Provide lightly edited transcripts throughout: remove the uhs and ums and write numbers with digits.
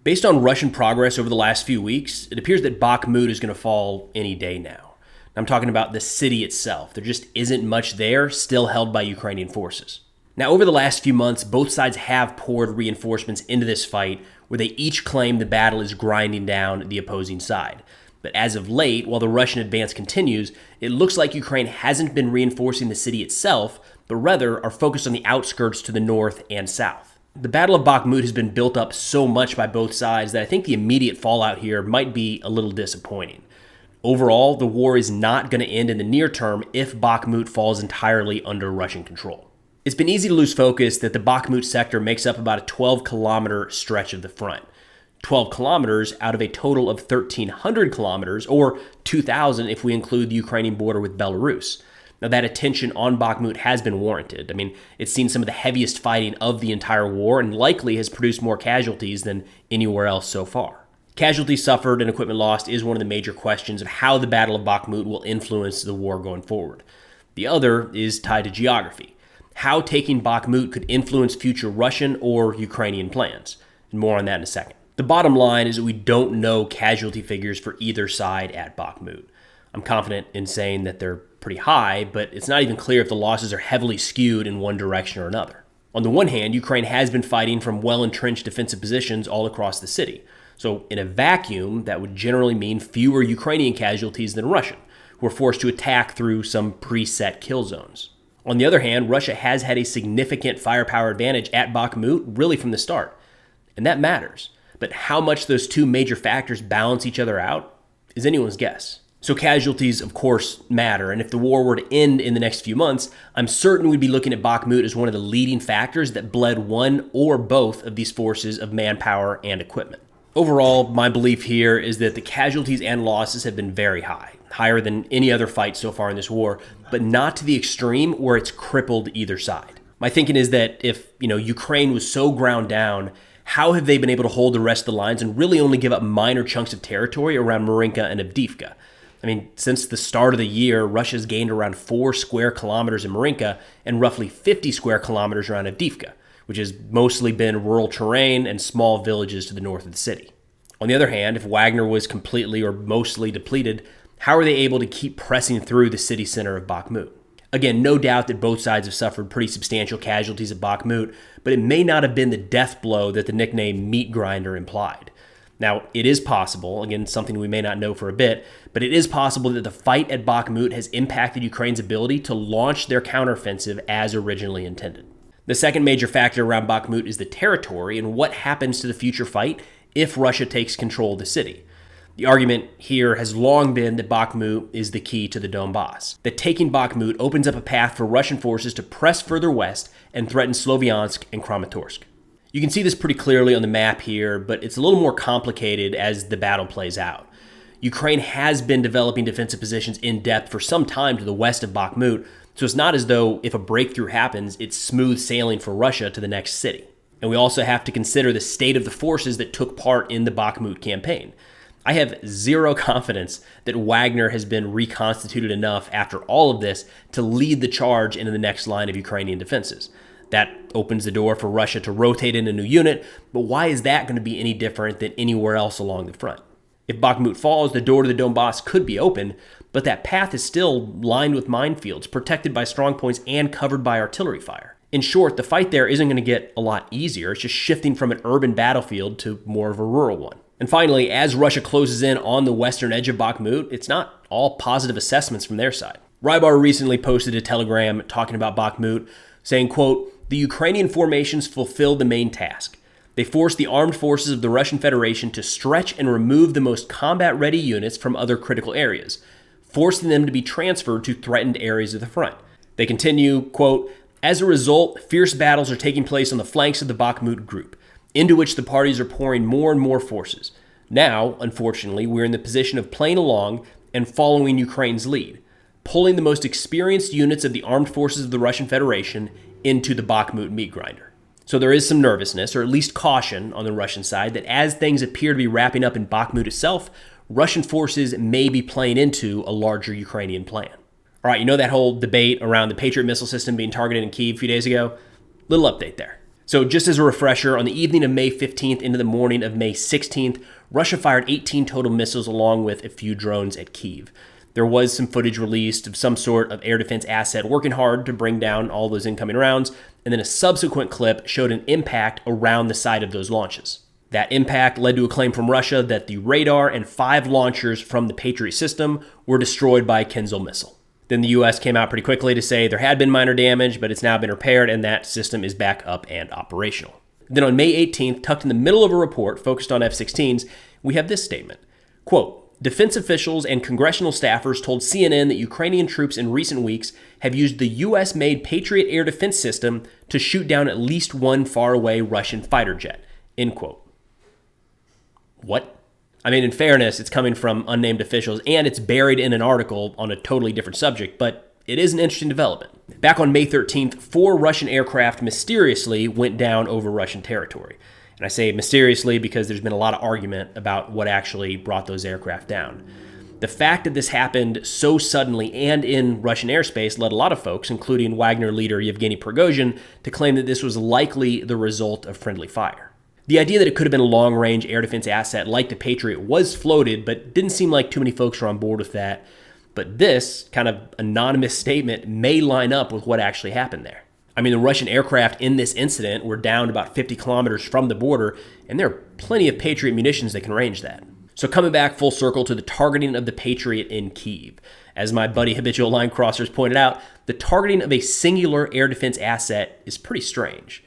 Based on Russian progress over the last few weeks, it appears that Bakhmut is going to fall any day now. I'm talking about the city itself. There just isn't much there, still held by Ukrainian forces. Now, over the last few months, both sides have poured reinforcements into this fight where they each claim the battle is grinding down the opposing side. But as of late, while the Russian advance continues, it looks like Ukraine hasn't been reinforcing the city itself, but rather are focused on the outskirts to the north and south. The Battle of Bakhmut has been built up so much by both sides that I think the immediate fallout here might be a little disappointing. Overall, the war is not going to end in the near term if Bakhmut falls entirely under Russian control. It's been easy to lose focus that the Bakhmut sector makes up about a 12-kilometer stretch of the front. 12 kilometers out of a total of 1,300 kilometers, or 2,000 if we include the Ukrainian border with Belarus. Now, that attention on Bakhmut has been warranted. I mean, it's seen some of the heaviest fighting of the entire war and likely has produced more casualties than anywhere else so far. Casualties suffered and equipment lost is one of the major questions of how the Battle of Bakhmut will influence the war going forward. The other is tied to geography. How taking Bakhmut could influence future Russian or Ukrainian plans. And more on that in a second. The bottom line is that we don't know casualty figures for either side at Bakhmut. I'm confident in saying that they're pretty high, but it's not even clear if the losses are heavily skewed in one direction or another. On the one hand, Ukraine has been fighting from well-entrenched defensive positions all across the city. So in a vacuum, that would generally mean fewer Ukrainian casualties than Russian, who are forced to attack through some preset kill zones. On the other hand, Russia has had a significant firepower advantage at Bakhmut really from the start, and that matters. But how much those two major factors balance each other out is anyone's guess. So casualties, of course, matter, and if the war were to end in the next few months, I'm certain we'd be looking at Bakhmut as one of the leading factors that bled one or both of these forces of manpower and equipment. Overall, my belief here is that the casualties and losses have been very high, higher than any other fight so far in this war, but not to the extreme where it's crippled either side. My thinking is that if, Ukraine was so ground down, how have they been able to hold the rest of the lines and really only give up minor chunks of territory around Marinka and Avdiivka? I mean, since the start of the year, Russia's gained around 4 square kilometers in Marinka and roughly 50 square kilometers around Avdiivka, which has mostly been rural terrain and small villages to the north of the city. On the other hand, if Wagner was completely or mostly depleted, how are they able to keep pressing through the city center of Bakhmut? Again, no doubt that both sides have suffered pretty substantial casualties at Bakhmut, but it may not have been the death blow that the nickname meat grinder implied. Now, it is possible, again, something we may not know for a bit, but it is possible that the fight at Bakhmut has impacted Ukraine's ability to launch their counteroffensive as originally intended. The second major factor around Bakhmut is the territory and what happens to the future fight if Russia takes control of the city. The argument here has long been that Bakhmut is the key to the Donbass, that taking Bakhmut opens up a path for Russian forces to press further west and threaten Sloviansk and Kramatorsk. You can see this pretty clearly on the map here, but it's a little more complicated as the battle plays out. Ukraine has been developing defensive positions in depth for some time to the west of Bakhmut, so it's not as though if a breakthrough happens, it's smooth sailing for Russia to the next city. And we also have to consider the state of the forces that took part in the Bakhmut campaign. I have zero confidence that Wagner has been reconstituted enough after all of this to lead the charge into the next line of Ukrainian defenses. That opens the door for Russia to rotate in a new unit, but why is that going to be any different than anywhere else along the front? If Bakhmut falls, the door to the Donbass could be open, but that path is still lined with minefields, protected by strongpoints, and covered by artillery fire. In short, the fight there isn't going to get a lot easier. It's just shifting from an urban battlefield to more of a rural one. And finally, as Russia closes in on the western edge of Bakhmut, it's not all positive assessments from their side. Rybar recently posted a telegram talking about Bakhmut, saying, quote, "The Ukrainian formations fulfilled the main task. They forced the armed forces of the Russian Federation to stretch and remove the most combat-ready units from other critical areas, forcing them to be transferred to threatened areas of the front." They continue, quote, "As a result, fierce battles are taking place on the flanks of the Bakhmut group, into which the parties are pouring more and more forces. Now, unfortunately, we're in the position of playing along and following Ukraine's lead, pulling the most experienced units of the armed forces of the Russian Federation into the Bakhmut meat grinder." So there is some nervousness, or at least caution, on the Russian side that as things appear to be wrapping up in Bakhmut itself, Russian forces may be playing into a larger Ukrainian plan. All right, you know that whole debate around the Patriot missile system being targeted in Kyiv a few days ago? Little update there. So just as a refresher, on the evening of May 15th into the morning of May 16th, Russia fired 18 total missiles along with a few drones at Kyiv. There was some footage released of some sort of air defense asset working hard to bring down all those incoming rounds, and then a subsequent clip showed an impact around the site of those launches. That impact led to a claim from Russia that the radar and 5 launchers from the Patriot system were destroyed by a Kinzhal missile. Then the U.S. came out pretty quickly to say there had been minor damage, but it's now been repaired and that system is back up and operational. Then on May 18th, tucked in the middle of a report focused on F-16s, we have this statement. Quote, defense officials and congressional staffers told CNN that Ukrainian troops in recent weeks have used the U.S.-made Patriot air defense system to shoot down at least one faraway Russian fighter jet. End quote. What? I mean, in fairness, it's coming from unnamed officials, and it's buried in an article on a totally different subject, but it is an interesting development. Back on May 13th, 4 Russian aircraft mysteriously went down over Russian territory. And I say mysteriously because there's been a lot of argument about what actually brought those aircraft down. The fact that this happened so suddenly and in Russian airspace led a lot of folks, including Wagner leader Yevgeny Prigozhin, to claim that this was likely the result of friendly fire. The idea that it could have been a long-range air defense asset like the Patriot was floated, but didn't seem like too many folks were on board with that. But this kind of anonymous statement may line up with what actually happened there. I mean, the Russian aircraft in this incident were down about 50 kilometers from the border, and there are plenty of Patriot munitions that can range that. So coming back full circle to the targeting of the Patriot in Kyiv. As my buddy Habitual Line Crossers pointed out, the targeting of a singular air defense asset is pretty strange.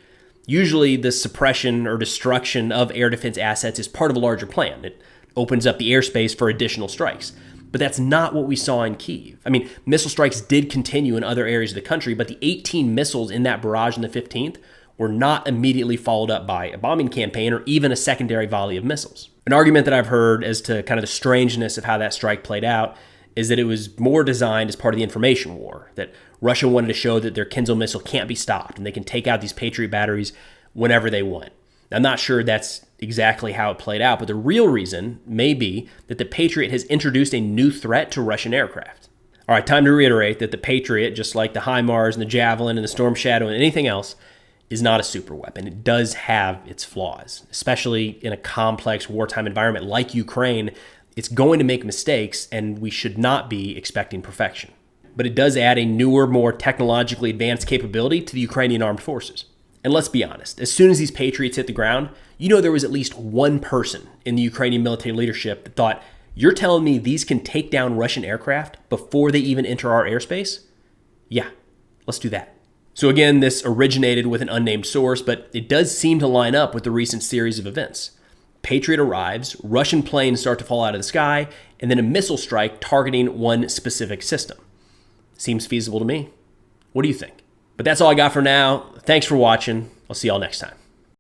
Usually the suppression or destruction of air defense assets is part of a larger plan. It opens up the airspace for additional strikes. But that's not what we saw in Kyiv. I mean, missile strikes did continue in other areas of the country, but the 18 missiles in that barrage on the 15th were not immediately followed up by a bombing campaign or even a secondary volley of missiles. An argument that I've heard as to kind of the strangeness of how that strike played out is that it was more designed as part of the information war, that Russia wanted to show that their Kinzhal missile can't be stopped and they can take out these Patriot batteries whenever they want. I'm not sure that's exactly how it played out, but the real reason may be that the Patriot has introduced a new threat to Russian aircraft. All right, time to reiterate that the Patriot, just like the HIMARS and the Javelin and the Storm Shadow and anything else, is not a super weapon. It does have its flaws, especially in a complex wartime environment like Ukraine. It's going to make mistakes, and we should not be expecting perfection. But it does add a newer, more technologically advanced capability to the Ukrainian armed forces. And let's be honest, as soon as these Patriots hit the ground, you know there was at least one person in the Ukrainian military leadership that thought, you're telling me these can take down Russian aircraft before they even enter our airspace? Yeah, let's do that. So again, this originated with an unnamed source, but it does seem to line up with the recent series of events. Patriot arrives, Russian planes start to fall out of the sky, and then a missile strike targeting one specific system. Seems feasible to me. What do you think? But that's all I got for now. Thanks for watching. I'll see y'all next time.